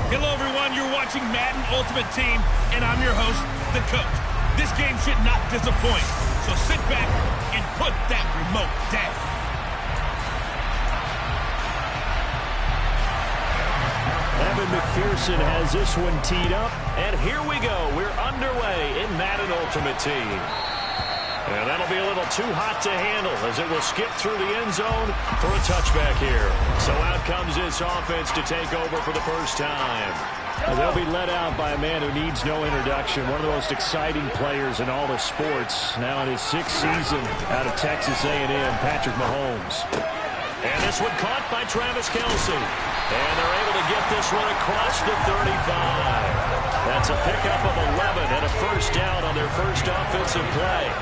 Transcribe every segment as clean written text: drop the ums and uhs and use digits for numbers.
Hello, everyone. You're watching Madden Ultimate Team, and I'm your host, the coach. This game should not disappoint, so sit back and put that remote down. Evan McPherson has this one teed up, and here we go. We're underway in Madden Ultimate Team. And that'll be a little too hot to handle as it will skip through the end zone for a touchback here. So out comes this offense to take over for the first time. They'll be led out by a man who needs no introduction. One of the most exciting players in all the sports. Now in his 6th season out of Texas A&M, Patrick Mahomes. And this one caught by Travis Kelce. And they're able to get this one across the 35. That's a pickup of 11 and a first down on their first offensive play.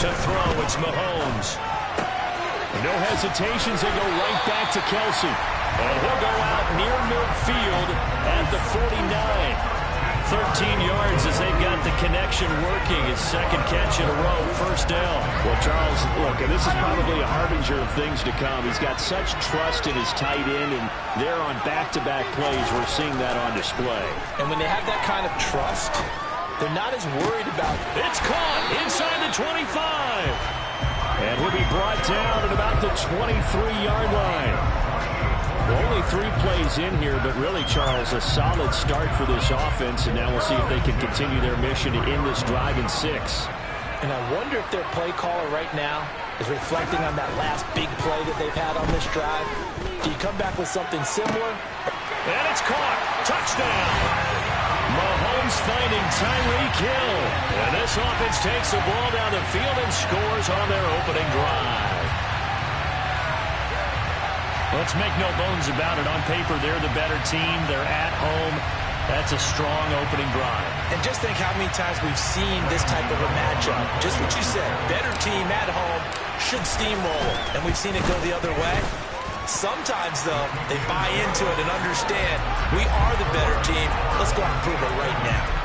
To throw, it's Mahomes. No hesitations, they go right back to Kelce. And he'll go out near midfield at the 49. 13 yards as they've got the connection working. His second catch in a row, first down. Well, Charles, look, and this is probably a harbinger of things to come. He's got such trust in his tight end, and there on back-to-back plays, we're seeing that on display. And when they have that kind of trust, they're not as worried about it. It's caught inside the 25. And he'll be brought down at about the 23-yard line. Well, only 3 plays in here, but really, Charles, a solid start for this offense, and now we'll see if they can continue their mission to end this drive in 6. And I wonder if their play caller right now is reflecting on that last big play that they've had on this drive. Do you come back with something similar? And it's caught. Touchdown. Mahomes finding Tyreek Hill. And this offense takes the ball down the field and scores on their opening drive. Let's make no bones about it. On paper, they're the better team. They're at home. That's a strong opening drive. And just think how many times we've seen this type of a matchup. Just what you said, better team at home should steamroll. And we've seen it go the other way. Sometimes, though, they buy into it and understand we are the better team. Let's go out and prove it right now.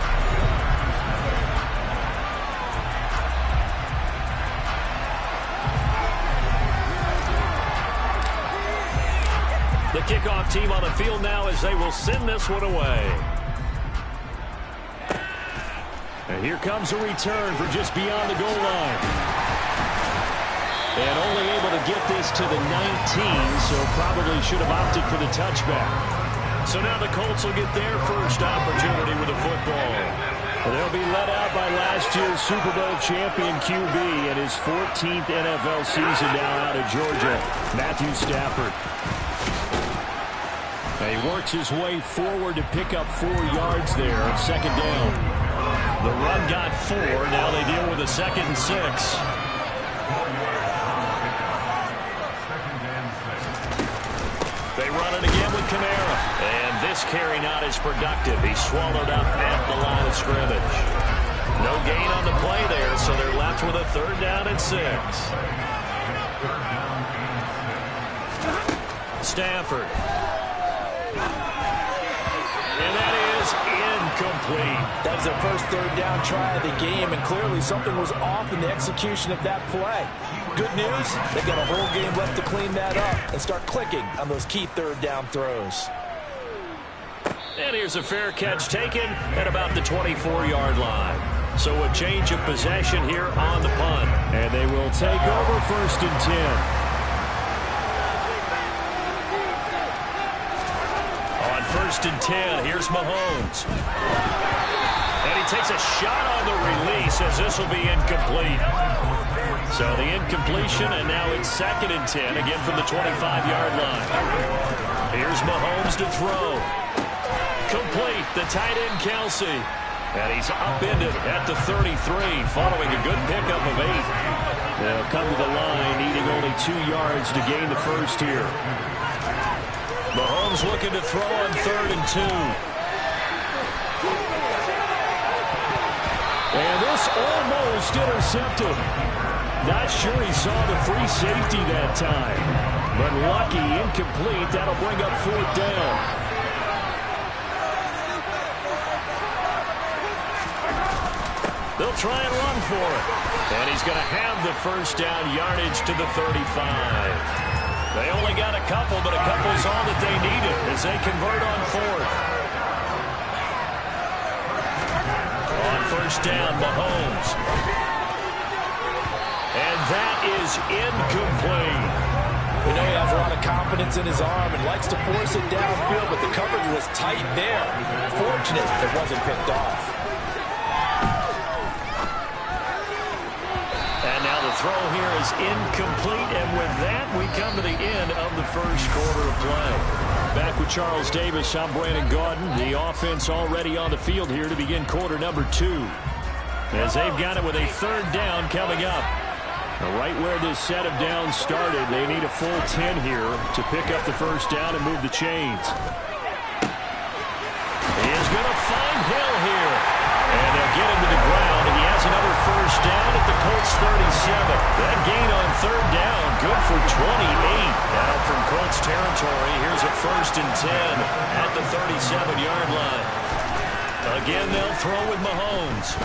The kickoff team on the field now as they will send this one away. And here comes a return for just beyond the goal line. And only able to get this to the 19, so probably should have opted for the touchback. So now the Colts will get their first opportunity with the football. Well, they'll be led out by last year's Super Bowl champion QB and his 14th NFL season now out of Georgia, Matthew Stafford. And he works his way forward to pick up 4 yards there on second down. The run got 4. Now they deal with a 2nd and 6. They run it again with Kamara. And this carry not as productive. He's swallowed up at the line of scrimmage. No gain on the play there, so they're left with a 3rd down and 6. Stafford. And that is incomplete. That was their first 3rd down try of the game, and clearly something was off in the execution of that play. Good news, they've got a whole game left to clean that up and start clicking on those key 3rd down throws. And here's a fair catch taken at about the 24-yard line. So a change of possession here on the punt. And they will take over 1st and 10. On 1st and 10, here's Mahomes. And he takes a shot on the release as this will be incomplete. So the incompletion, and now it's 2nd and 10, again from the 25-yard line. Here's Mahomes to throw. Complete, the tight end Kelsey. And he's upended at the 33, following a good pickup of 8. They'll come to the line, needing only 2 yards to gain the first here. Mahomes looking to throw on 3rd and 2. And this almost intercepted. Not sure he saw the free safety that time. But lucky, incomplete. That'll bring up 4th down. They'll try and run for it. And he's going to have the first down yardage to the 35. They only got a couple, but a couple's all that they needed as they convert on 4th. On 1st down, Mahomes. And that is incomplete. We know he has a lot of confidence in his arm and likes to force it downfield, but the coverage was tight there. Fortunate it wasn't picked off. Throw here is incomplete, and with that, we come to the end of the first quarter of play. Back with Charles Davis, I'm Brandon Gaudin. The offense already on the field here to begin quarter number 2. As they've got it with a 3rd down coming up. Right where this set of downs started, they need a full 10 here to pick up the first down and move the chains. He is going to find Hill here. And they'll get him to the ground, and he has another first down at the Colts 37. That gain on 3rd down, good for 28. Now from Colts territory, here's a 1st and 10 at the 37-yard line. Again, they'll throw with Mahomes.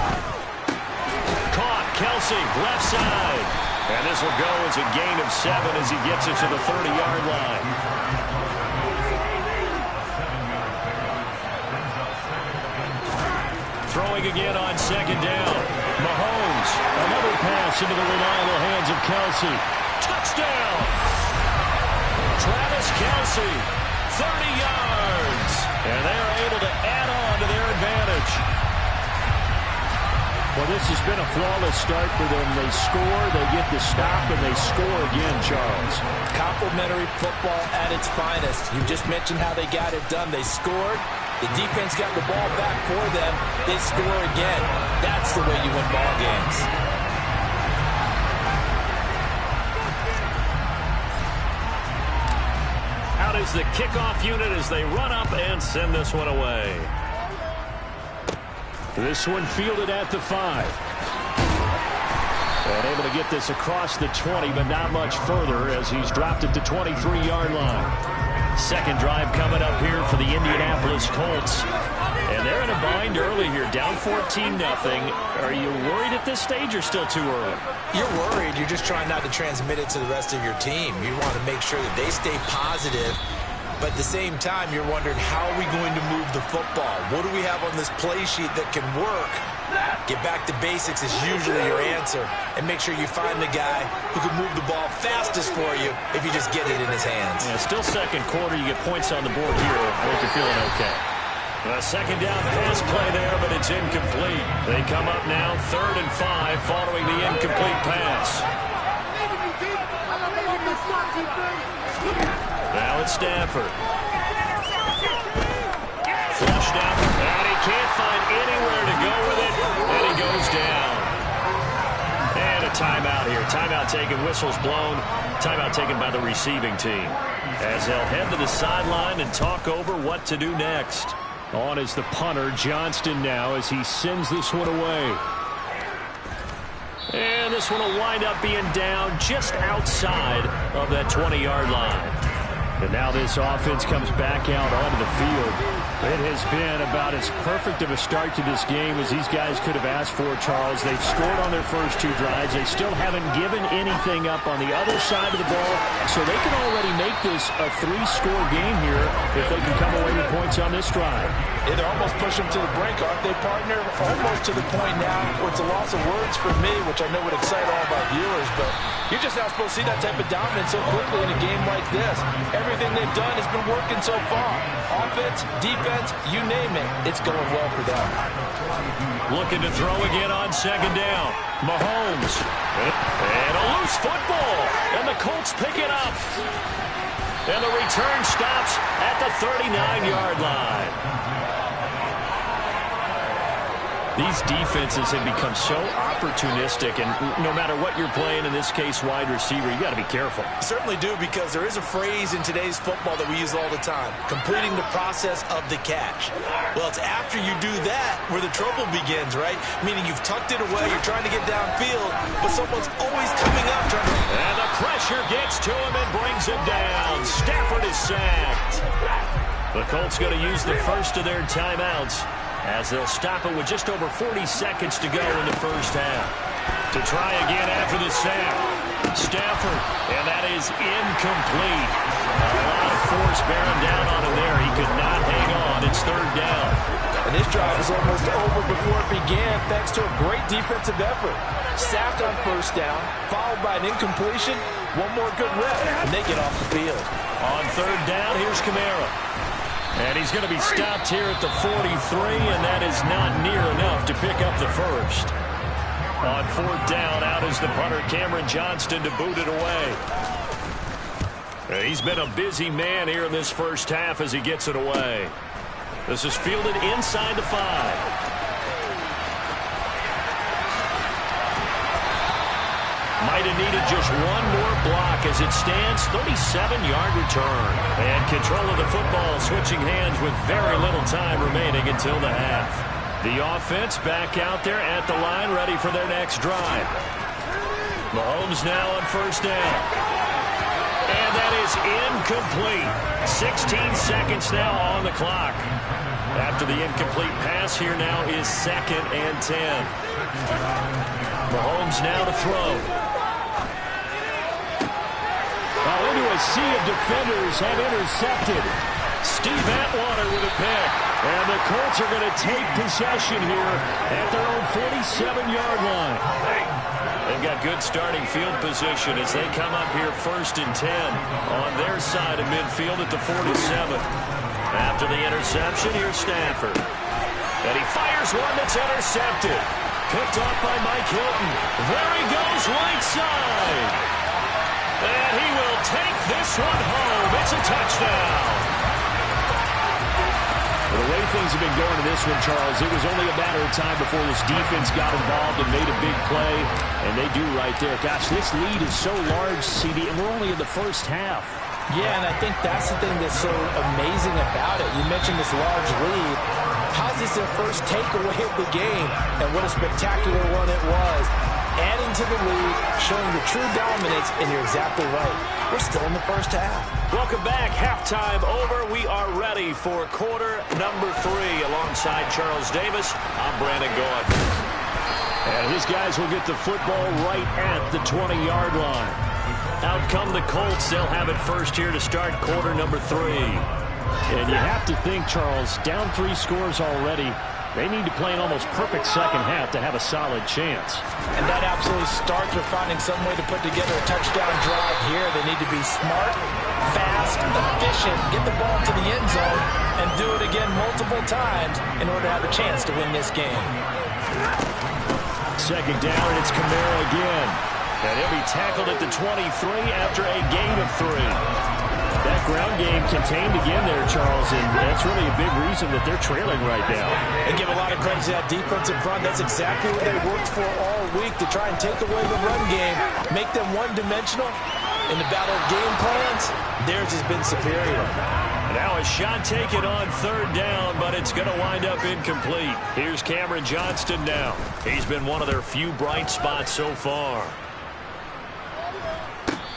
Caught, Kelsey, left side. And this will go as a gain of 7 as he gets it to the 30-yard line. Throwing again on 2nd down. Mahomes. Another pass into the reliable hands of Kelsey. Touchdown! Travis Kelsey, 30 yards. And they're able to add on to their advantage. Well, this has been a flawless start for them. They score, they get the stop, and they score again, Charles. Complimentary football at its finest. You just mentioned how they got it done. They scored. The defense got the ball back for them. They score again. That's the way you win ball games. Out is the kickoff unit as they run up and send this one away. This one fielded at the 5. And able to get this across the 20, but not much further as he's dropped it to 23-yard line. Second drive coming up here for the Indianapolis Colts. And they're in a bind early here, down 14-0. Are you worried at this stage or still too early? You're worried. You're just trying not to transmit it to the rest of your team. You want to make sure that they stay positive. But at the same time, you're wondering, how are we going to move the football? What do we have on this play sheet that can work? Get back to basics is usually your answer. And make sure you find the guy who can move the ball fastest for you if you just get it in his hands. Yeah, still second quarter. You get points on the board here. I think you're feeling okay. A 2nd down pass play there, but it's incomplete. They come up now 3rd and 5 following the incomplete pass. Now it's Stafford. Flushed out, and he can't find anywhere to go with it, and he goes down. And a timeout here. Timeout taken, whistles blown. Timeout taken by the receiving team. As they'll head to the sideline and talk over what to do next. On is the punter, Johnston now, as he sends this one away. And this one will wind up being down just outside of that 20-yard line. And now this offense comes back out onto the field. It has been about as perfect of a start to this game as these guys could have asked for, Charles. They've scored on their first 2 drives. They still haven't given anything up on the other side of the ball, so they can already make this a 3-score game here if they can come away with points on this drive. Yeah, they're almost pushing them to the brink, aren't they, partner? Almost to the point now where it's a loss of words for me, which I know would excite all of our viewers, but you're just not supposed to see that type of dominance so quickly in a game like this. Everything they've done has been working so far. Offense, defense, you name it, it's going well for them. Looking to throw again on 2nd down. Mahomes. And a loose football. And the Colts pick it up. And the return stops at the 39-yard line. These defenses have become so opportunistic, and no matter what you're playing, in this case wide receiver, you got to be careful. Certainly do, because there is a phrase in today's football that we use all the time, completing the process of the catch. Well, it's after you do that where the trouble begins, right? Meaning you've tucked it away, you're trying to get downfield, but someone's always coming up trying to... And the pressure gets to him and brings him down. Stafford is sacked. The Colts going to use the first of their timeouts, as they'll stop it with just over 40 seconds to go in the first half. To try again after the sack. Stafford, and that is incomplete. A lot of force bearing down on him there. He could not hang on. It's 3rd down. And this drive is almost over before it began, thanks to a great defensive effort. Sack on 1st down, followed by an incompletion. One more good rep, and they get off the field. On 3rd down, here's Kamara. And he's going to be stopped here at the 43, and that is not near enough to pick up the first. On 4th down, out is the punter, Cameron Johnston, to boot it away. He's been a busy man here in this first half as he gets it away. This is fielded inside the 5. Might have needed just one more block as it stands. 37-yard return. And control of the football switching hands with very little time remaining until the half. The offense back out there at the line, ready for their next drive. Mahomes now on 1st down. And that is incomplete. 16 seconds now on the clock. After the incomplete pass, here now is 2nd and 10. Mahomes now to throw. Into a sea of defenders have intercepted. Steve Atwater with a pick. And the Colts are going to take possession here at their own 47-yard line. They've got good starting field position as they come up here 1st and 10 on their side of midfield at the 47. After the interception, here's Stafford. And he fires one that's intercepted. Picked off by Mike Hilton. There he goes, right side. And he will take this one home. It's a touchdown. Well, the way things have been going in this one, Charles, it was only a matter of time before this defense got involved and made a big play. And they do right there. Gosh, this lead is so large, CD, and we're only in the first half. Yeah, and I think that's the thing that's so amazing about it. You mentioned this large lead. How's this their first takeaway of the game? And what a spectacular one it was. Adding to the lead, showing the true dominance, and you're exactly right. We're still in the first half. Welcome back. Halftime over. We are ready for quarter number 3. Alongside Charles Davis, I'm Brandon Gaudin. And his guys will get the football right at the 20-yard line. Out come the Colts. They'll have it first here to start quarter number 3. And you have to think, Charles, down 3 scores already. They need to play an almost perfect second half to have a solid chance. And that absolutely starts with finding some way to put together a touchdown drive here. They need to be smart, fast, efficient, get the ball to the end zone, and do it again multiple times in order to have a chance to win this game. 2nd down, and it's Kamara again. And he'll be tackled at the 23 after a gain of 3. That ground game contained again there, Charles, and that's really a big reason that they're trailing right now. And give a lot of credit to that defensive front. That's exactly what they worked for all week, to try and take away the run game, make them one-dimensional. In the battle of game plans, theirs has been superior. Now a shot taken on 3rd down, but it's going to wind up incomplete. Here's Cameron Johnston now. He's been one of their few bright spots so far.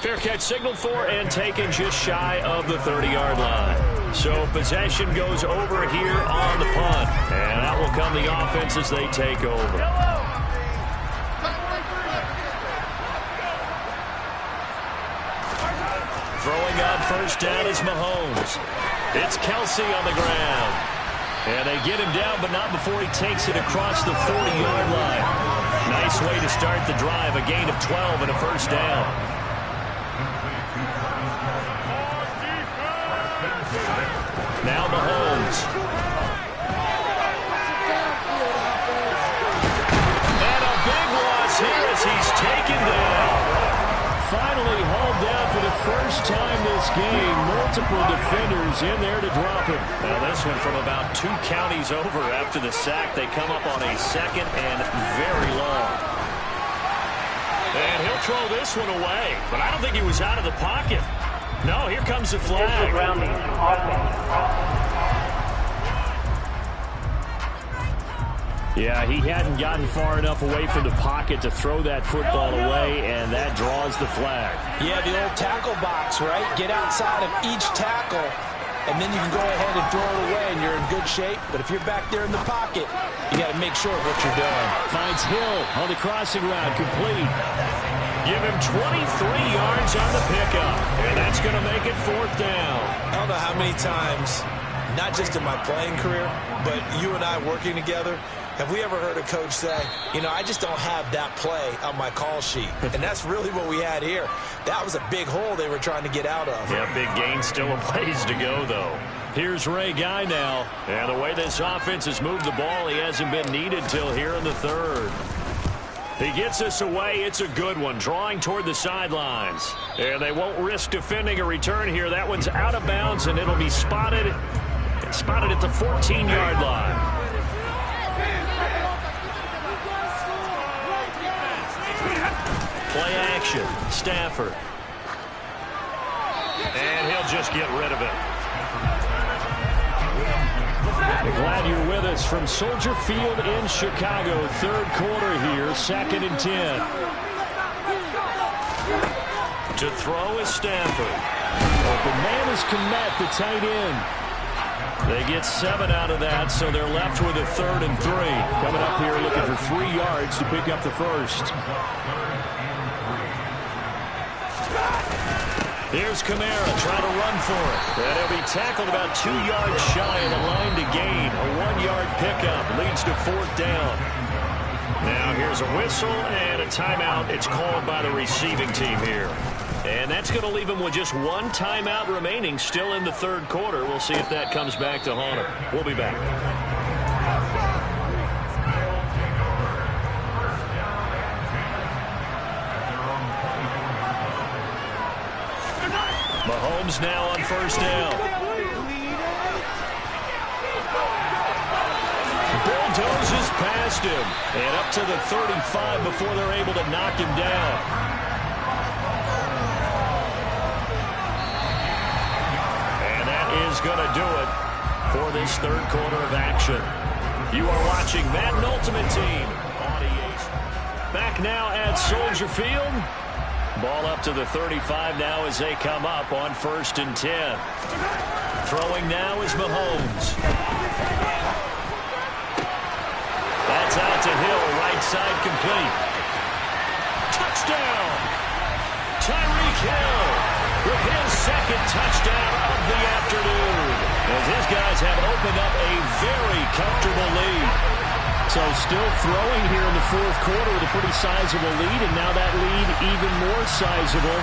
Fair catch signaled for and taken just shy of the 30-yard line. So possession goes over here on the punt. And out will come the offense as they take over. Throwing on first down is Mahomes. It's Kelsey on the ground. And they get him down, but not before he takes it across the 40-yard line. Nice way to start the drive, a gain of 12 and a first down. Now Mahomes. And a big loss here as he's taken down. Finally hauled down for the first time this game. Multiple defenders in there to drop him. Now this one from about 2 counties over after the sack. They come up on a second and very long. And he'll throw this one away. But I don't think he was out of the pocket. No, here comes the flag. Yeah, he hadn't gotten far enough away from the pocket to throw that football away, and that draws the flag. Yeah, the old tackle box, right? Get outside of each tackle, and then you can go ahead and throw it away, and you're in good shape. But if you're back there in the pocket, you got to make sure of what you're doing. Finds Hill on the crossing route, complete. Give him 23 yards on the pickup, and that's going to make it 4th down. I don't know how many times, not just in my playing career, but you and I working together, have we ever heard a coach say, you know, I just don't have that play on my call sheet? And that's really what we had here. That was a big hole they were trying to get out of. Yeah, big gain, still a ways to go, though. Here's Ray Guy now. And the way this offense has moved the ball, he hasn't been needed till here in the 3rd. He gets this away. It's a good one, drawing toward the sidelines. And they won't risk defending a return here. That one's out of bounds, and it'll be spotted at the 14-yard line. Play action, Stafford. And he'll just get rid of it. Glad you're with us from Soldier Field in Chicago. 3rd quarter here, 2nd and 10. To throw is Stafford. Open man is Kmet, the tight end. They get 7 out of that, so they're left with a 3rd and 3. Coming up here looking for 3 yards to pick up the first. Here's Kamara trying to run for it. And he'll be tackled about 2 yards shy of the line to gain. A 1-yard pickup leads to 4th down. Now here's a whistle and a timeout. It's called by the receiving team here. And that's going to leave him with just 1 timeout remaining still in the 3rd quarter. We'll see if that comes back to haunt him. We'll be back. Mahomes now on first down. Bulldozes past him. And up to the 35 before they're able to knock him down. And that is going to do it for this 3rd quarter of action. You are watching Madden Ultimate Team on EA. Back now at Soldier Field. Ball up to the 35 now as they come up on 1st and 10. Throwing now is Mahomes. That's out to Hill, right side complete. Touchdown! Tyreek Hill with his 2nd touchdown of the afternoon. As his guys have opened up a very comfortable lead. So still throwing here in the 4th quarter with a pretty sizable lead, and now that lead even more sizable.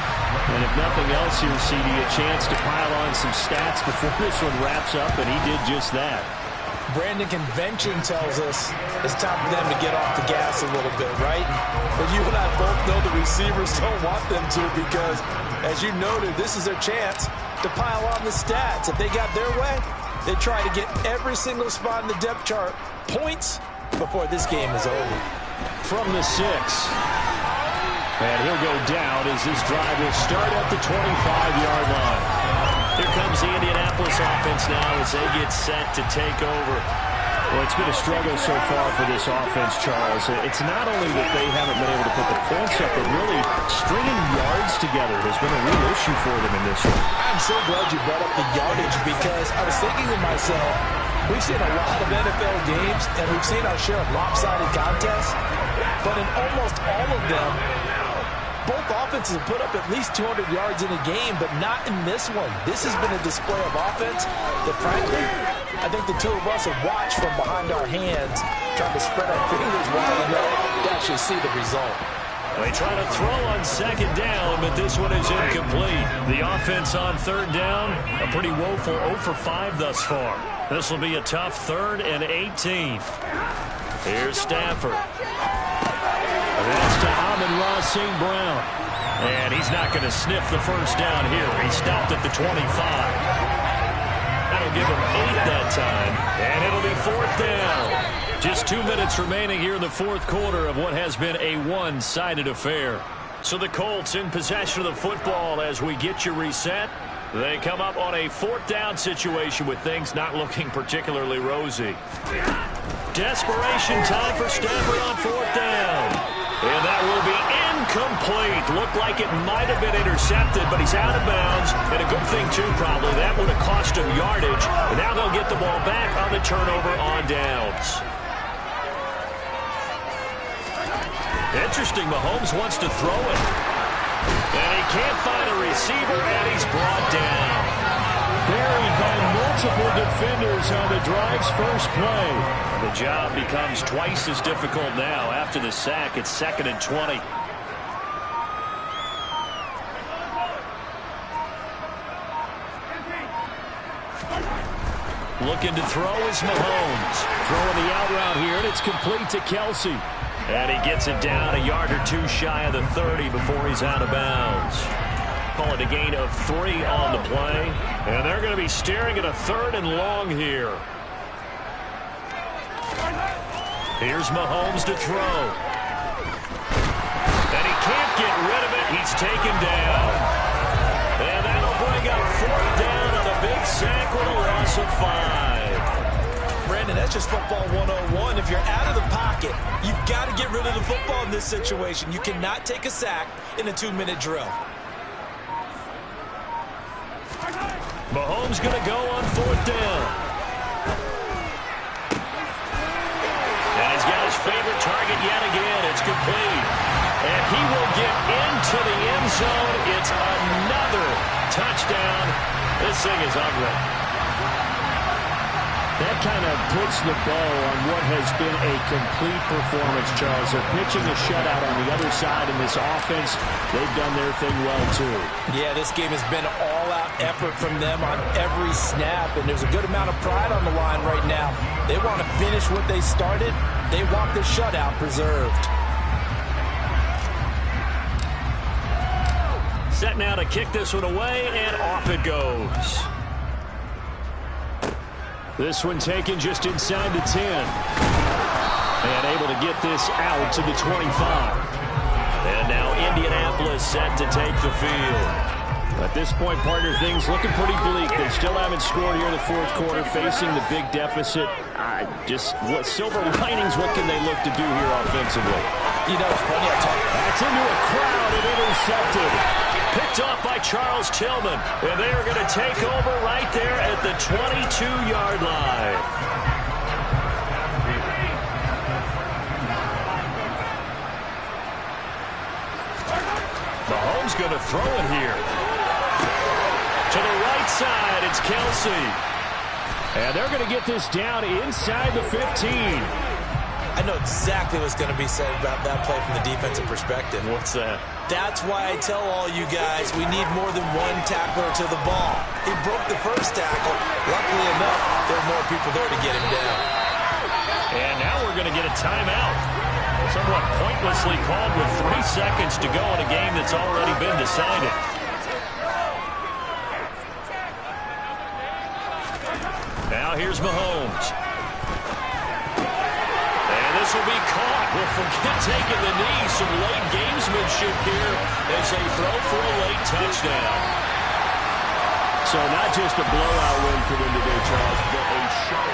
And if nothing else here, CD, a chance to pile on some stats before this one wraps up, and he did just that. Brandon, convention tells us it's time for them to get off the gas a little bit, right? But you and I both know the receivers don't want them to because, as you noted, this is their chance to pile on the stats. If they got their way, they try to get every single spot in the depth chart points before this game is over. From the 6. And he'll go down as this drive will start at the 25-yard line. Here comes the Indianapolis offense now as they get set to take over. Well, it's been a struggle so far for this offense, Charles. It's not only that they haven't been able to put the points up, but really stringing yards together has been a real issue for them in this one. I'm so glad you brought up the yardage because I was thinking to myself, we've seen a lot of NFL games and we've seen our share of lopsided contests, but in almost all of them, both offenses have put up at least 200 yards in a game, but not in this one. This has been a display of offense that, frankly, I think the two of us have watched from behind our hands, trying to spread our fingers wide enough to actually see the result. They try to throw on second down, but this one is incomplete. The offense on third down, a pretty woeful 0 for 5 thus far. This will be a tough 3rd and 18. Here's Stafford. That's to Amon-Ra St. Brown. And he's not going to sniff the first down here. He stopped at the 25. That'll give him 8 that time. And it'll be 4th down. Just 2 minutes remaining here in the 4th quarter of what has been a one-sided affair. So the Colts in possession of the football as we get you reset. They come up on a 4th down situation with things not looking particularly rosy. Desperation time for Stafford on 4th down. And that will be incomplete. Looked like it might have been intercepted, but he's out of bounds. And a good thing, too, probably. That would have cost him yardage. And now they'll get the ball back on the turnover on downs. Interesting, Mahomes wants to throw it. And he can't find a receiver, and he's brought down. Buried by multiple defenders on the drive's first play. The job becomes twice as difficult now. After the sack, it's 2nd and 20. Looking to throw is Mahomes. Throwing the out route here, and it's complete to Kelsey. And he gets it down a yard or 2 shy of the 30 before he's out of bounds. Call it a gain of 3 on the play. And they're going to be staring at a 3rd and long here. Here's Mahomes to throw. And he can't get rid of it. He's taken down. And that'll bring up 4th down on a big sack with a loss of 5. Brandon, that's just football 101. If you're out of the pocket, you've got to get rid of the football in this situation. You cannot take a sack in a 2-minute drill. Mahomes going to go on 4th down. And he's got his favorite target yet again. It's complete. And he will get into the end zone. It's another touchdown. This thing is ugly. That kind of puts the bow on what has been a complete performance, Charles. They're pitching a shutout on the other side in this offense. They've done their thing well, too. Yeah, this game has been all-out effort from them on every snap, and there's a good amount of pride on the line right now. They want to finish what they started. They want the shutout preserved. Set now to kick this one away, and off it goes. This one taken just inside the 10. And able to get this out to the 25. And now Indianapolis set to take the field. At this point, partner, things looking pretty bleak. They still haven't scored here in the 4th quarter, facing the big deficit. What silver linings, what can they look to do here offensively? You know, it's funny, that's into a crowd and intercepted. Picked off by Charles Tillman. And they are going to take over right there at the 22-yard line. Mahomes going to throw it here. To the right side, it's Kelsey. And they're going to get this down inside the 15. I know exactly what's going to be said about that play from the defensive perspective. What's that? That's why I tell all you guys we need more than one tackler to the ball. He broke the first tackle. Luckily enough, there are more people there to get him down. And now we're going to get a timeout. Somewhat pointlessly called with 3 seconds to go in a game that's already been decided. Now here's Mahomes. And this will be caught. We'll forget taking the knee. Some late gamesmanship here as they throw for a late touchdown. So not just a blowout win for them today, Charles, but a show.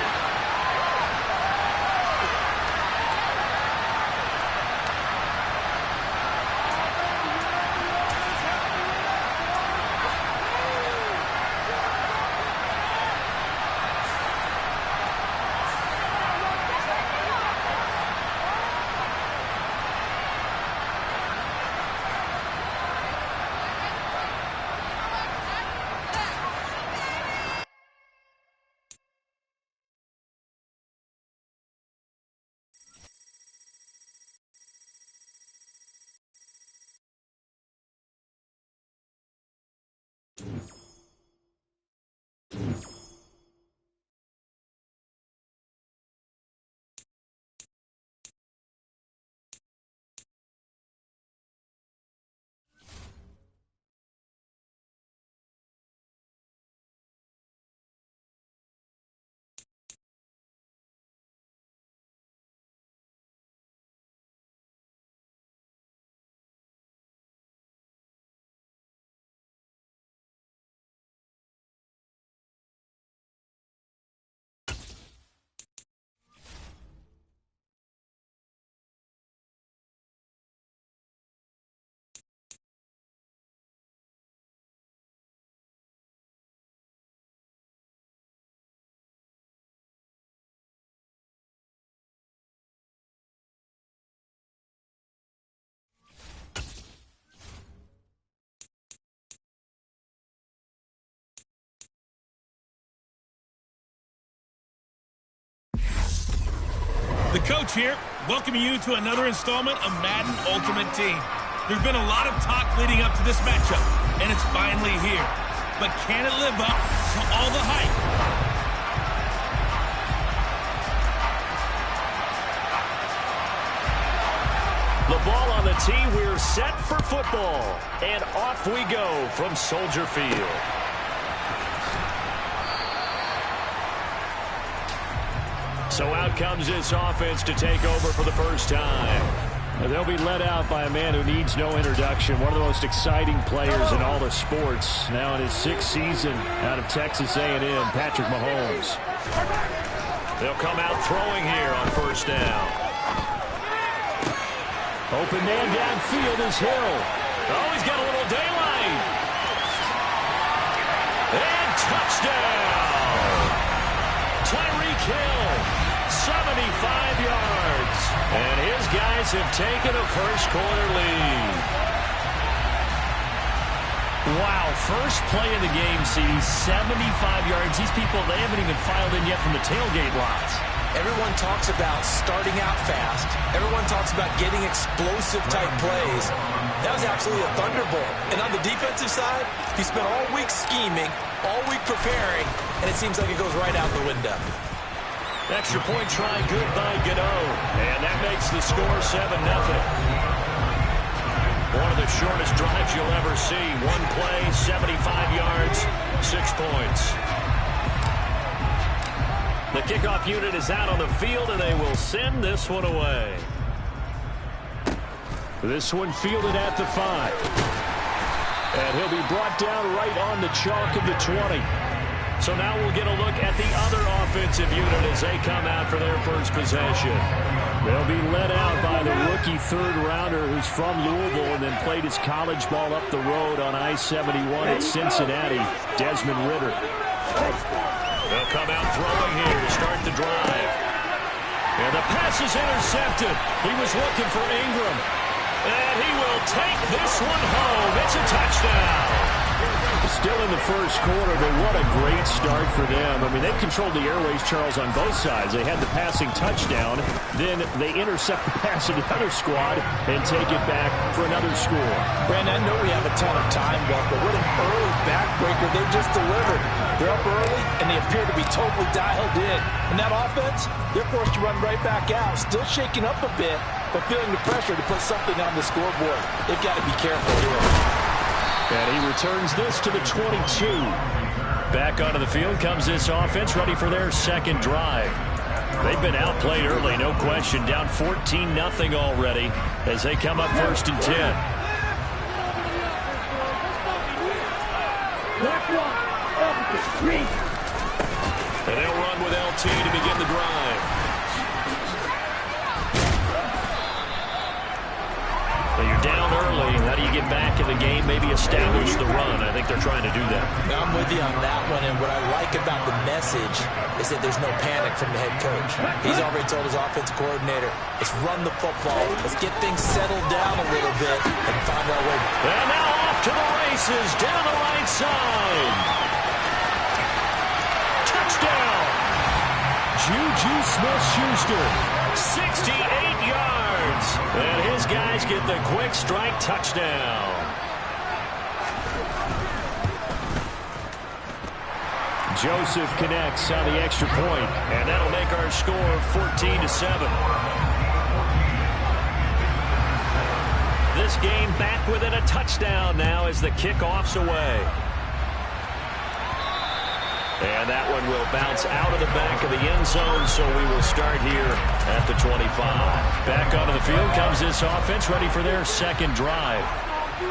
The coach here, welcoming you to another installment of Madden Ultimate Team. There's been a lot of talk leading up to this matchup, and it's finally here. But can it live up to all the hype? The ball on the tee, we're set for football. And off we go from Soldier Field. So out comes this offense to take over for the first time. They'll be led out by a man who needs no introduction. One of the most exciting players in all the sports. Now in his 6th season out of Texas A&M, Patrick Mahomes. They'll come out throwing here on first down. Open man downfield is Hill. Oh, he's got a little daylight. And touchdown. Tyreek Hill. 75 yards. And his guys have taken a first-quarter lead. Wow, first play of the game sees 75 yards. These people, they haven't even filed in yet from the tailgate lots. Everyone talks about starting out fast. Everyone talks about getting explosive-type plays. That was absolutely a thunderbolt. And on the defensive side, he spent all week scheming, all week preparing, and it seems like it goes right out the window. Extra point try, good by Gano. And that makes the score 7-0. One of the shortest drives you'll ever see. One play, 75 yards, 6 points. The kickoff unit is out on the field, and they will send this one away. This one fielded at the 5. And he'll be brought down right on the chalk of the 20. So now we'll get a look at the other offensive unit as they come out for their first possession. They'll be led out by the rookie third-rounder who's from Louisville and then played his college ball up the road on I-71 at Cincinnati, Desmond Ridder. They'll come out throwing here to start the drive. And the pass is intercepted. He was looking for Ingram. And he will take this one home. It's a touchdown. Still in the first quarter, but what a great start for them. I mean, they've controlled the airways, Charles, on both sides. They had the passing touchdown, then they intercept the pass of the other squad and take it back for another score. Brandon, I know we have a ton of time left, but what an early backbreaker they just delivered. They're up early, and they appear to be totally dialed in. And that offense, they're forced to run right back out, still shaking up a bit, but feeling the pressure to put something on the scoreboard. They've got to be careful here. And he returns this to the 22. Back onto the field comes this offense, ready for their second drive. They've been outplayed early, no question. Down 14-0 already as they come up 1st and 10. And they'll run with LT to begin the drive. You're down early. How do you get back in the game? Maybe establish the run. I think they're trying to do that. I'm with you on that one, and what I like about the message is that there's no panic from the head coach. He's already told his offensive coordinator, let's run the football. Let's get things settled down a little bit and find our way. And now off to the races down the right side. Touchdown. Juju Smith-Schuster. 68 yards. And his guys get the quick strike touchdown. Joseph connects on the extra point. And that'll make our score 14-7. This game back within a touchdown now as the kickoff's away. And that one will bounce out of the back of the end zone, so we will start here at the 25. Back onto the field comes this offense, ready for their second drive.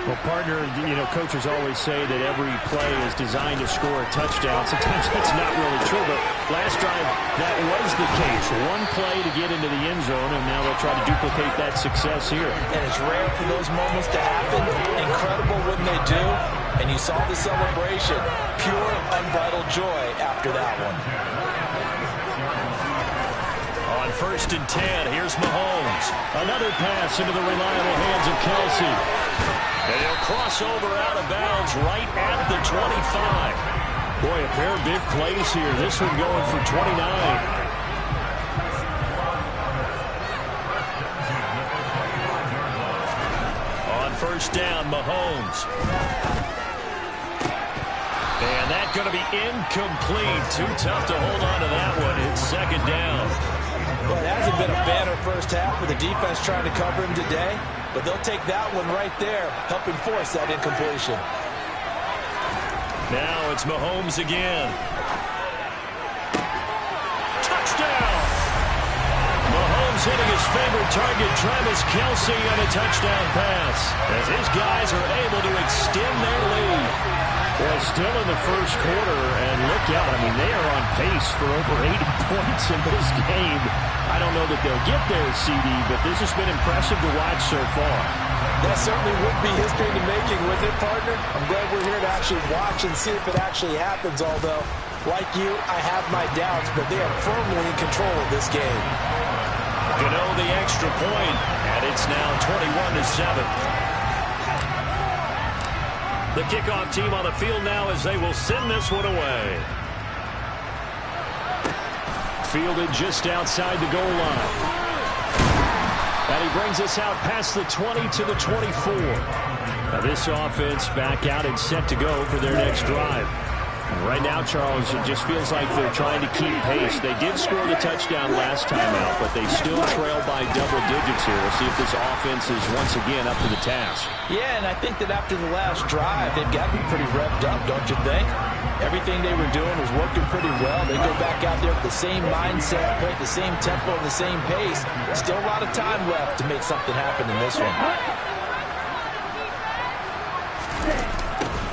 Well, partner, coaches always say that every play is designed to score a touchdown. Sometimes that's not really true, but last drive, that was the case. One play to get into the end zone, and now they'll try to duplicate that success here. And it's rare for those moments to happen. Incredible when they do. And you saw the celebration. Pure, unbridled joy after that one. On 1st and 10, here's Mahomes. Another pass into the reliable hands of Kelsey. And he'll cross over out of bounds right at the 25. Boy, a pair of big plays here. This one going for 29. On 1st down, Mahomes. And that's going to be incomplete. Too tough to hold on to that one. It's 2nd down. Well, it hasn't been a banner first half with the defense trying to cover him today, but they'll take that one right there, helping force that incompletion. Now it's Mahomes again. Touchdown! Mahomes hitting his favorite target, Travis Kelce, on a touchdown pass, as his guys are able to extend their lead. Well, still in the first quarter, and look out. I mean, they are on pace for over 80 points in this game. I don't know that they'll get there, CD, but this has been impressive to watch so far. That certainly would be history in the making, wouldn't it, partner? I'm glad we're here to actually watch and see if it actually happens, although, like you, I have my doubts, but they are firmly in control of this game. The extra point, and it's now 21-7. The kickoff team on the field now as they will send this one away. Fielded just outside the goal line. And he brings us out past the 20 to the 24. Now this offense back out and set to go for their next drive. And right now, Charles, it just feels like they're trying to keep pace. They did score the touchdown last time out, but they still trail by double digits here. We'll see if this offense is once again up to the task. Yeah, and I think that after the last drive, they've got to be pretty revved up, don't you think? Everything they were doing was working pretty well. They go back out there with the same mindset, play at the same tempo, the same pace. Still a lot of time left to make something happen in this one.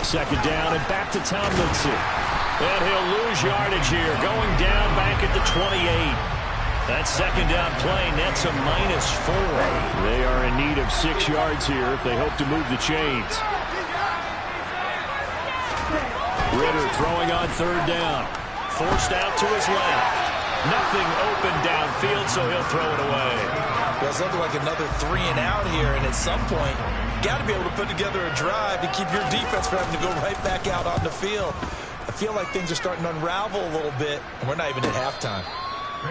2nd down and back to Tomlinson. And he'll lose yardage here, going down back at the 28. That 2nd down play nets a -4. They are in need of 6 yards here if they hope to move the chains. Ritter throwing on 3rd down. Forced out to his left. Nothing open downfield, so he'll throw it away. Does look like another 3 and out here, and at some point, got to be able to put together a drive to keep your defense from having to go right back out on the field. I feel like things are starting to unravel a little bit, and we're not even at halftime.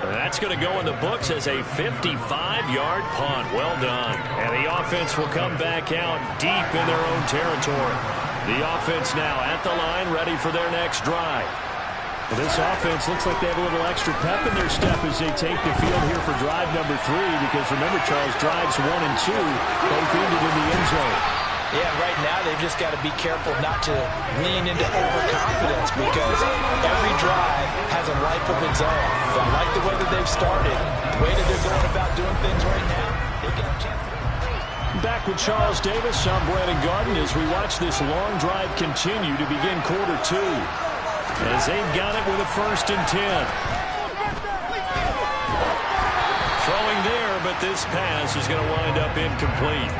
That's going to go in the books as a 55-yard punt. Well done. And the offense will come back out deep in their own territory. The offense now at the line, ready for their next drive. Well, this offense looks like they have a little extra pep in their step as they take the field here for drive number 3, because remember, Charles, drives 1 and 2 both ended in the end zone. Yeah, right now they've just got to be careful not to lean into overconfidence, because every drive has a life of its own. So I like the way that they've started, the way that they're going about doing things right now. They got a chance. Back with Charles Davis, I'm Brandon Garden as we watch this long drive continue to begin quarter 2. As they've got it with a 1st and 10. Throwing there, but this pass is going to wind up incomplete.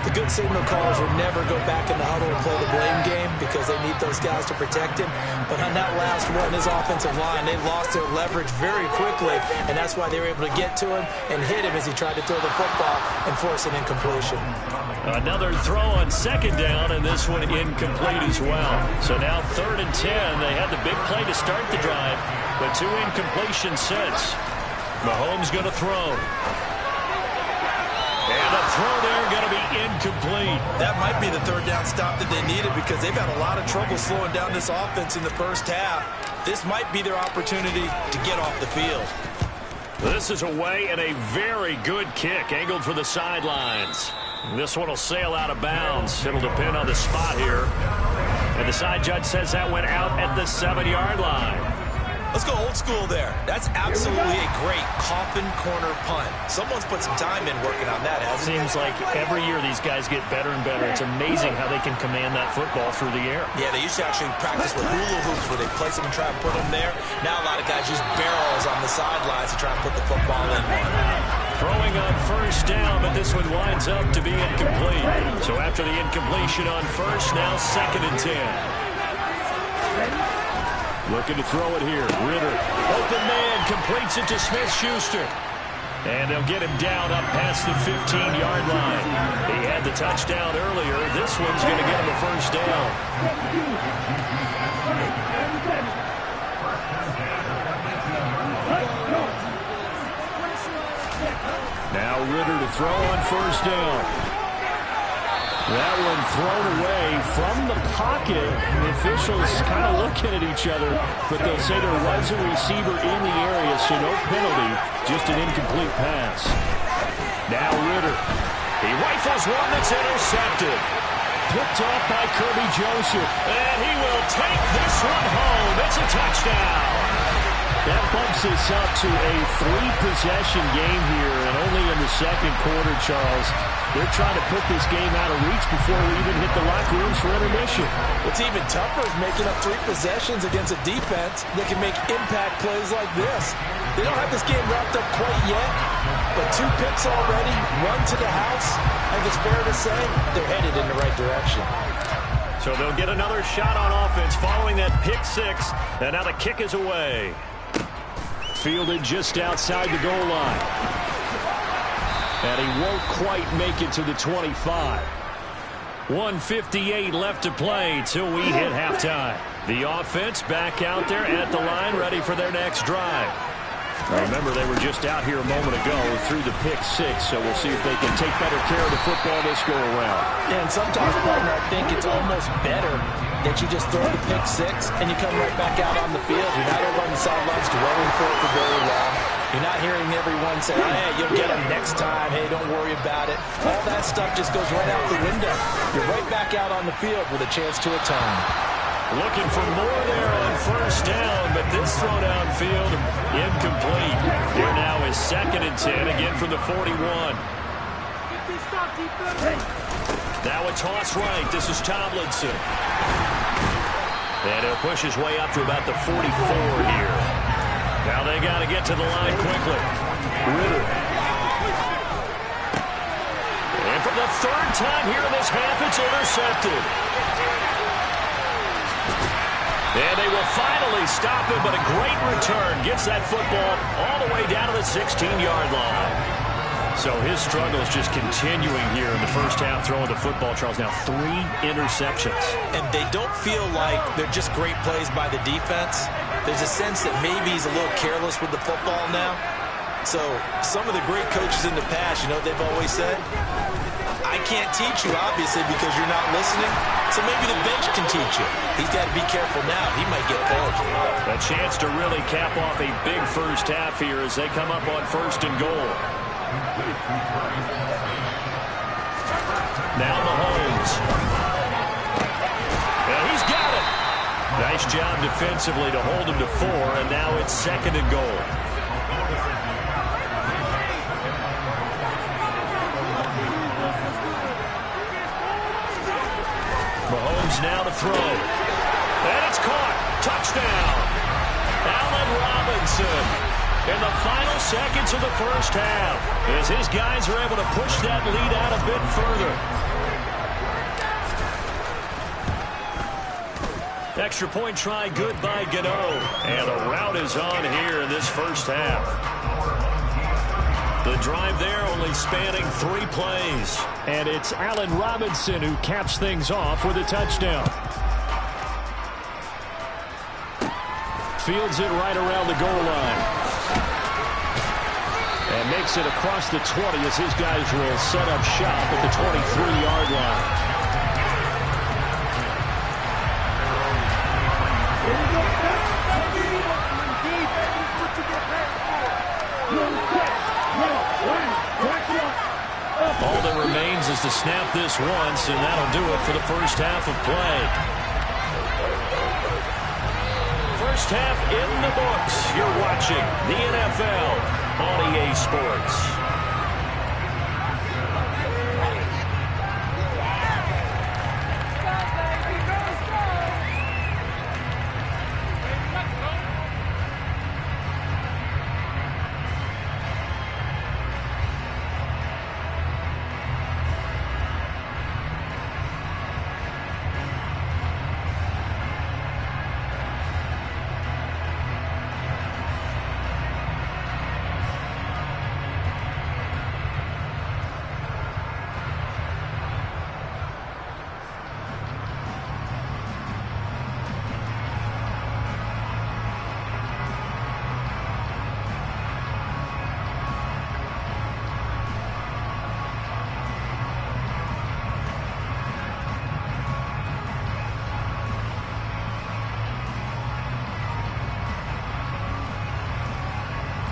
The good signal callers would never go back in the huddle and play the blame game because they need those guys to protect him. But on that last one, his offensive line, they lost their leverage very quickly, and that's why they were able to get to him and hit him as he tried to throw the football and force an incompletion. Another throw on 2nd down, and this one incomplete as well. So now 3rd and 10. They had the big play to start the drive, but 2 incompletions since. Mahomes going to throw. And a throw there going to be incomplete. That might be the third down stop that they needed because they've had a lot of trouble slowing down this offense in the first half. This might be their opportunity to get off the field. This is away and a very good kick angled for the sidelines. This one will sail out of bounds. It'll depend on the spot here. And the side judge says that went out at the 7-yard line. Let's go old school there. That's absolutely a great coffin corner punt. Someone's put some time in working on that, hasn't it? Seems like every year these guys get better and better. It's amazing how they can command that football through the air. Yeah, they used to actually practice with hula hoops where they place them and try and put them there. Now a lot of guys use barrels on the sidelines to try and put the football in one. Throwing on first down, but this one winds up to be incomplete. So after the incompletion on first, now 2nd and 10. Looking to throw it here. Ritter, open man, completes it to Smith-Schuster. And they'll get him down up past the 15-yard line. He had the touchdown earlier. This one's going to get him a first down. Now Ritter to throw on first down. That one thrown away from the pocket. The officials kind of looking at each other, but they'll say there was a receiver in the area, so no penalty, just an incomplete pass. Now Ritter. He rifles one that's intercepted. Picked off by Kirby Joseph. And he will take this one home. It's a touchdown. That bumps us up to a 3-possession game here, and only in the second quarter, Charles. They're trying to put this game out of reach before we even hit the locker rooms for intermission. What's even tougher is making up 3 possessions against a defense that can make impact plays like this. They don't have this game wrapped up quite yet, but 2 picks already, 1 to the house. I think it's fair to say they're headed in the right direction. So they'll get another shot on offense following that pick 6, and now the kick is away. Fielded just outside the goal line. And he won't quite make it to the 25. 1:58 left to play till we hit halftime. The offense back out there at the line, ready for their next drive. Remember, they were just out here a moment ago through the pick 6, so we'll see if they can take better care of the football this go around. Yeah, and sometimes, partner, I think it's almost better that you just throw the pick 6 and you come right back out on the field. You're not over on the sidelines dwelling for it for very long. You're not hearing everyone say, hey, you'll get them next time. Hey, don't worry about it. All that stuff just goes right out the window. You're right back out on the field with a chance to atone. Looking for more there on first down, but this throw downfield, incomplete. Here now is 2nd and 10, again from the 41. Now a toss right. This is Tomlinson. And he'll push his way up to about the 44 here. Now they got to get to the line quickly. Ritter. And for the 3rd time here in this half, it's intercepted. And they will finally stop him, but a great return. Gets that football all the way down to the 16-yard line. So his struggles just continuing here in the first half throwing the football, Charles. Now 3 interceptions. And they don't feel like they're just great plays by the defense. There's a sense that maybe he's a little careless with the football now. So some of the great coaches in the past, you know what they've always said? I can't teach you, obviously, because you're not listening. So maybe the bench can teach you. He's got to be careful now. He might get pulled. A chance to really cap off a big first half here as they come up on 1st and goal. Now Mahomes. And he's got it. Nice job defensively to hold him to 4, and now it's 2nd and goal. Mahomes now to throw. And it's caught. Touchdown. Allen Robinson. In the final seconds of the first half, as his guys are able to push that lead out a bit further. Extra point try good by Gano. And the route is on here in this first half. The drive there only spanning 3 plays. And it's Allen Robinson who caps things off with a touchdown. Fields it right around the goal line. And makes it across the 20 as his guys will set up shop at the 23-yard line. All that remains is to snap this once, and that'll do it for the first half of play. First half in the books. You're watching the NFL on EA Sports.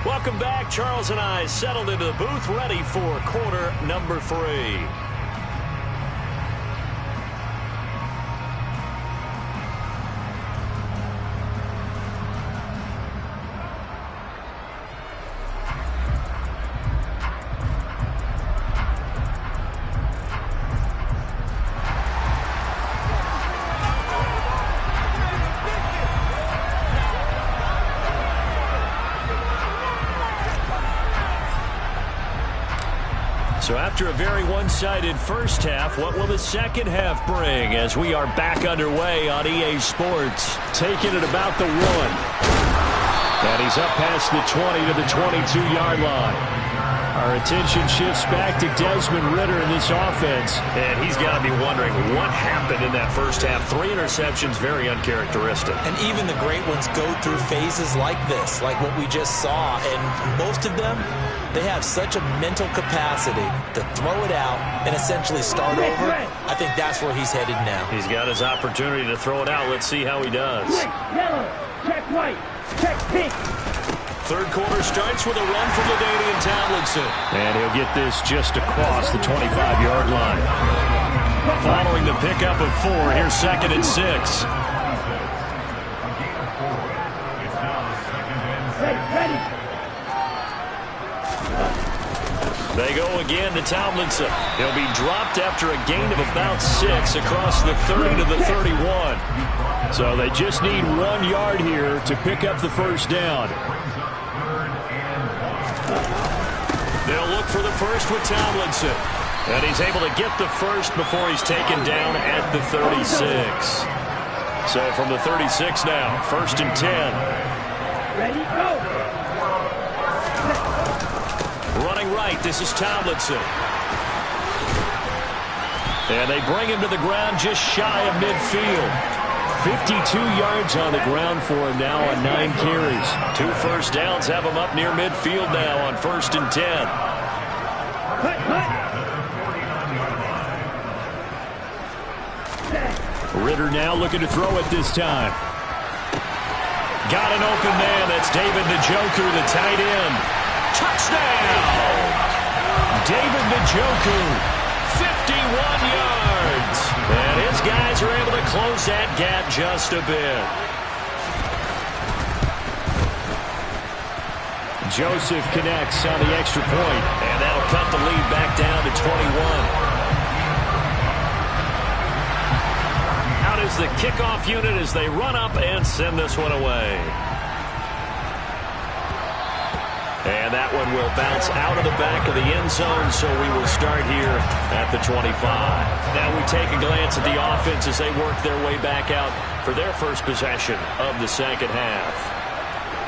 Welcome back. Charles and I settled into the booth, ready for quarter number 3. So after a very one-sided first half, what will the second half bring as we are back underway on EA Sports? Taking it about the 1. And he's up past the 20 to the 22-yard line. Our attention shifts back to Desmond Ridder in this offense. And he's got to be wondering what happened in that first half. 3 interceptions, very uncharacteristic. And even the great ones go through phases like this, like what we just saw. And most of them, they have such a mental capacity to throw it out and essentially start over. I think that's where he's headed now. He's got his opportunity to throw it out. Let's see how he does. Yellow, check white, check pink. Third quarter starts with a run from LaDainian Tomlinson. And he'll get this just across the 25-yard line. Following the pickup of 4, here's 2nd and 6. Ready. They go again to Tomlinson. He'll be dropped after a gain of about 6 across the 30 to the 31. So they just need 1 yard here to pick up the first down. They'll look for the first with Tomlinson. And he's able to get the first before he's taken down at the 36. So from the 36 now, 1st and 10. Ready, go. Running right, this is Tomlinson. And they bring him to the ground just shy of midfield. 52 yards on the ground for him now on 9 carries. 2 first downs have him up near midfield now on 1st and 10. Ridder now looking to throw it this time. Got an open man. That's David Njoku, the tight end. Touchdown! David Njoku, 51 yards. And his guys are able to close that gap just a bit. Joseph connects on the extra point. And that'll cut the lead back down to 21. Out is the kickoff unit as they run up and send this one away. And that one will bounce out of the back of the end zone, so we will start here at the 25. Now we take a glance at the offense as they work their way back out for their first possession of the second half.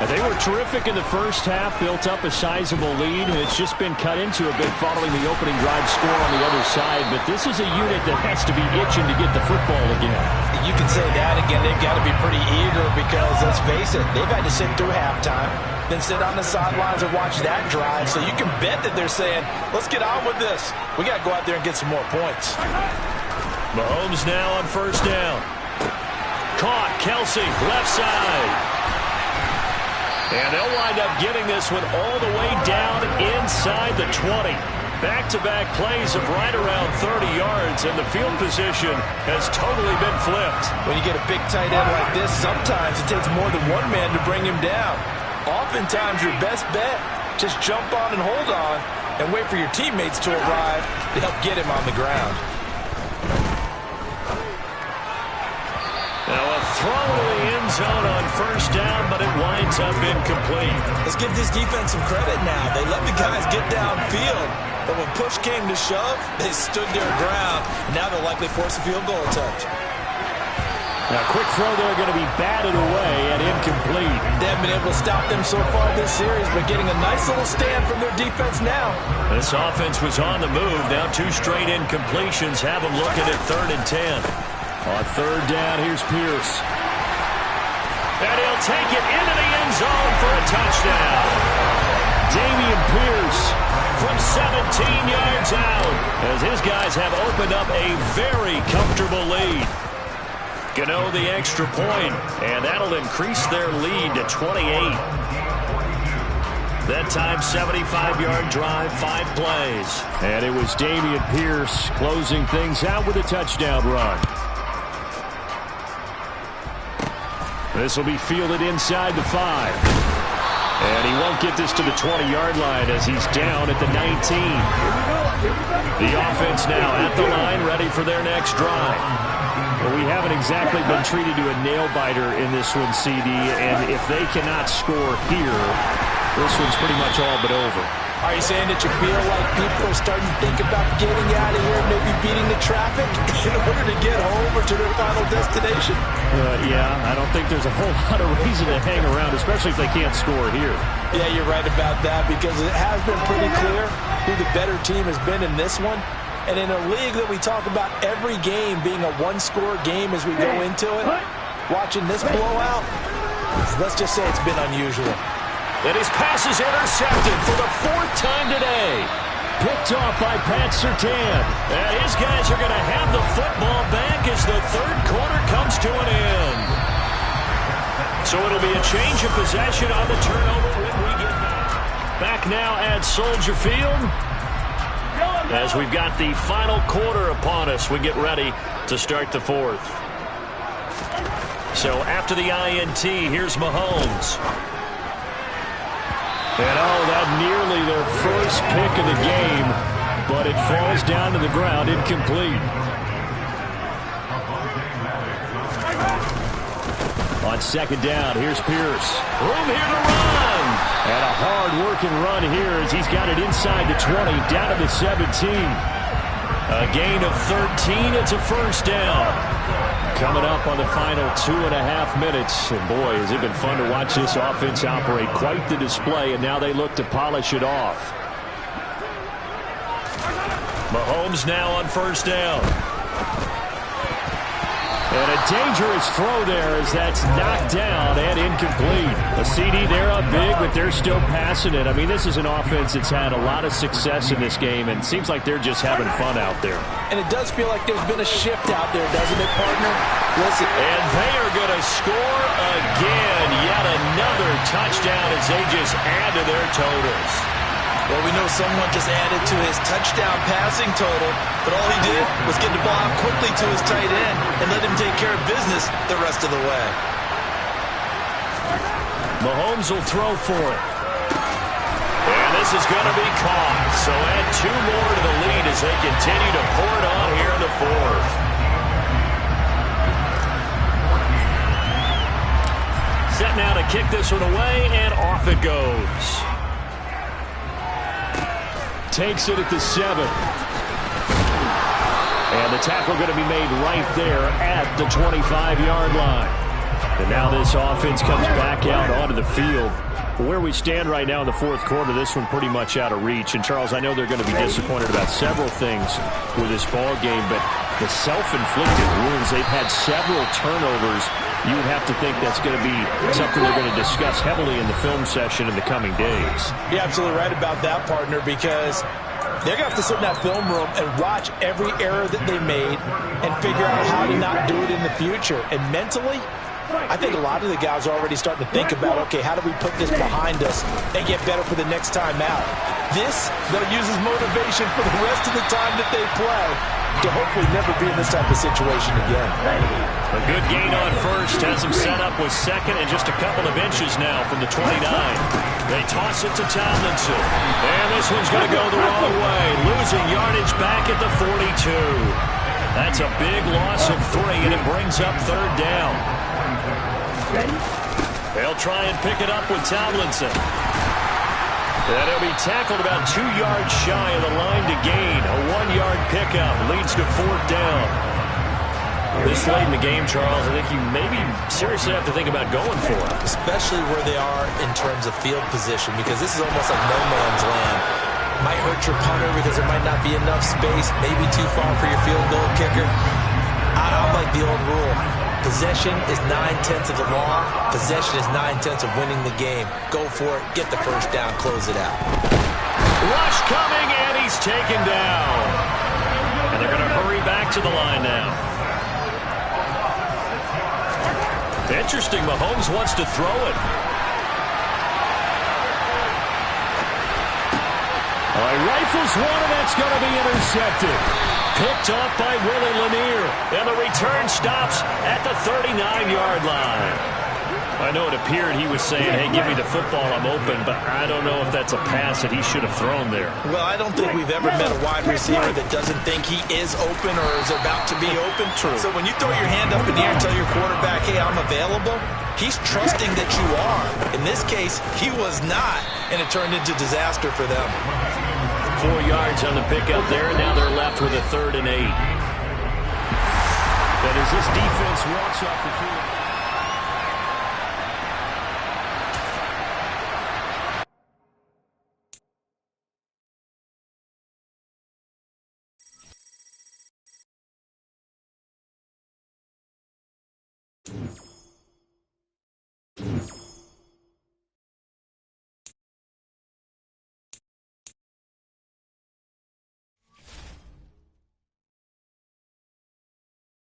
They were terrific in the first half, built up a sizable lead, and it's just been cut into a bit following the opening drive score on the other side. But this is a unit that has to be itching to get the football again. You can say that again. They've got to be pretty eager because, let's face it, they've had to sit through halftime, then sit on the sidelines and watch that drive. So you can bet that they're saying, let's get on with this. We got to go out there and get some more points. Mahomes now on first down. Caught. Kelsey, left side. And they'll wind up getting this one all the way down inside the 20. Back-to-back plays of right around 30 yards, and the field position has totally been flipped. When you get a big tight end like this, sometimes it takes more than one man to bring him down. Oftentimes, your best bet, just jump on and hold on and wait for your teammates to arrive to help get him on the ground. Now a throw to the end zone on first down, but it winds up incomplete. Let's give this defense some credit now. They let the guys get downfield, but when push came to shove, they stood their ground. And now they'll likely force a field goal attempt. Now quick throw there, going to be batted away and incomplete. They haven't been able to stop them so far this series, but getting a nice little stand from their defense now. This offense was on the move. Now 2 straight incompletions have them looking at 3rd and 10. On third down, here's Pierce. And he'll take it into the end zone for a touchdown. Dameon Pierce from 17 yards out as his guys have opened up a very comfortable lead. Gano the extra point, and that'll increase their lead to 28. That time, 75-yard drive, 5 plays. And it was Dameon Pierce closing things out with a touchdown run. This will be fielded inside the 5. And he won't get this to the 20-yard line as he's down at the 19. The offense now at the line, ready for their next drive. Well, we haven't exactly been treated to a nail-biter in this one, CD, and if they cannot score here, this one's pretty much all but over. Are you saying that you feel like people are starting to think about getting out of here, maybe beating the traffic in order to get home or to their final destination? Yeah, I don't think there's a whole lot of reason to hang around, especially if they can't score here. Yeah, you're right about that because it has been pretty clear who the better team has been in this one. And in a league that we talk about every game being a one-score game as we go into it, watching this blowout, let's just say it's been unusual. And his pass is intercepted for the 4th time today. Picked off by Pat Surtain. And his guys are going to have the football back as the 3rd quarter comes to an end. So it'll be a change of possession on the turnover when we get back now at Soldier Field. As we've got the final quarter upon us, we get ready to start the 4th. So after the INT, here's Mahomes. And that nearly their first pick of the game, but it falls down to the ground incomplete. On 2nd down, here's Pierce. Room here to run. And a hard-working run here as he's got it inside the 20, down to the 17. A gain of 13, it's a 1st down. Coming up on the final 2.5 minutes. And boy, has it been fun to watch this offense operate. Quite the display, and now they look to polish it off. Mahomes now on 1st down. And a dangerous throw there as that's knocked down and incomplete. A CD, they're up big, but they're still passing it. I mean, this is an offense that's had a lot of success in this game, and it seems like they're just having fun out there. And it does feel like there's been a shift out there, doesn't it, partner? Listen. And they are going to score again. Yet another touchdown as they just add to their totals. Well, we know someone just added to his touchdown passing total, but all he did was get the ball out quickly to his tight end and let him take care of business the rest of the way. Mahomes will throw for it. And this is going to be caught. So add 2 more to the lead as they continue to pour it on here in the 4th. Set now to kick this one away, and off it goes. Takes it at the 7. And the tackle going to be made right there at the 25-yard line. And now this offense comes back out onto the field. Where we stand right now in the fourth quarter, this one pretty much out of reach. And, Charles, I know they're going to be disappointed about several things with this ball game, but the self-inflicted wounds, they've had several turnovers. You would have to think that's going to be something they're going to discuss heavily in the film session in the coming days. You're absolutely right about that, partner, because they're going to have to sit in that film room and watch every error that they made and figure out how to not do it in the future. And mentally, I think a lot of the guys are already starting to think about, okay, how do we put this behind us and get better for the next time out? This, they'll use as motivation for the rest of the time that they play to hopefully never be in this type of situation again. A good gain on first has him set up with second and just a couple of inches now from the 29. They toss it to Tomlinson. And this one's going to go the wrong way. Losing yardage back at the 42. That's a big loss of 3, and it brings up third down. They'll try and pick it up with Tomlinson. And he'll be tackled about 2 yards shy of the line to gain. A 1-yard pickup leads to fourth down. This late in the game, Charles, I think you maybe seriously have to think about going for it. Especially where they are in terms of field position, because this is almost like no man's land. Might hurt your punter because there might not be enough space, maybe too far for your field goal kicker. I like the old rule. Possession is 9/10 of the law. Possession is 9/10 of winning the game. Go for it. Get the first down. Close it out. Rush coming, and he's taken down. And they're going to hurry back to the line now. Interesting. Mahomes wants to throw it. All right, rifles one, and that's going to be intercepted. Picked off by Willie Lanier. And the return stops at the 39-yard line. I know it appeared he was saying, hey, give me the football, I'm open, but I don't know if that's a pass that he should have thrown there. Well, I don't think we've ever met a wide receiver that doesn't think he is open or is about to be open. True. So when you throw your hand up in the air and tell your quarterback, hey, I'm available, he's trusting that you are. In this case, he was not, and it turned into disaster for them. 4 yards on the pickup there, and now they're left with a 3rd and 8. But as this defense walks off the field,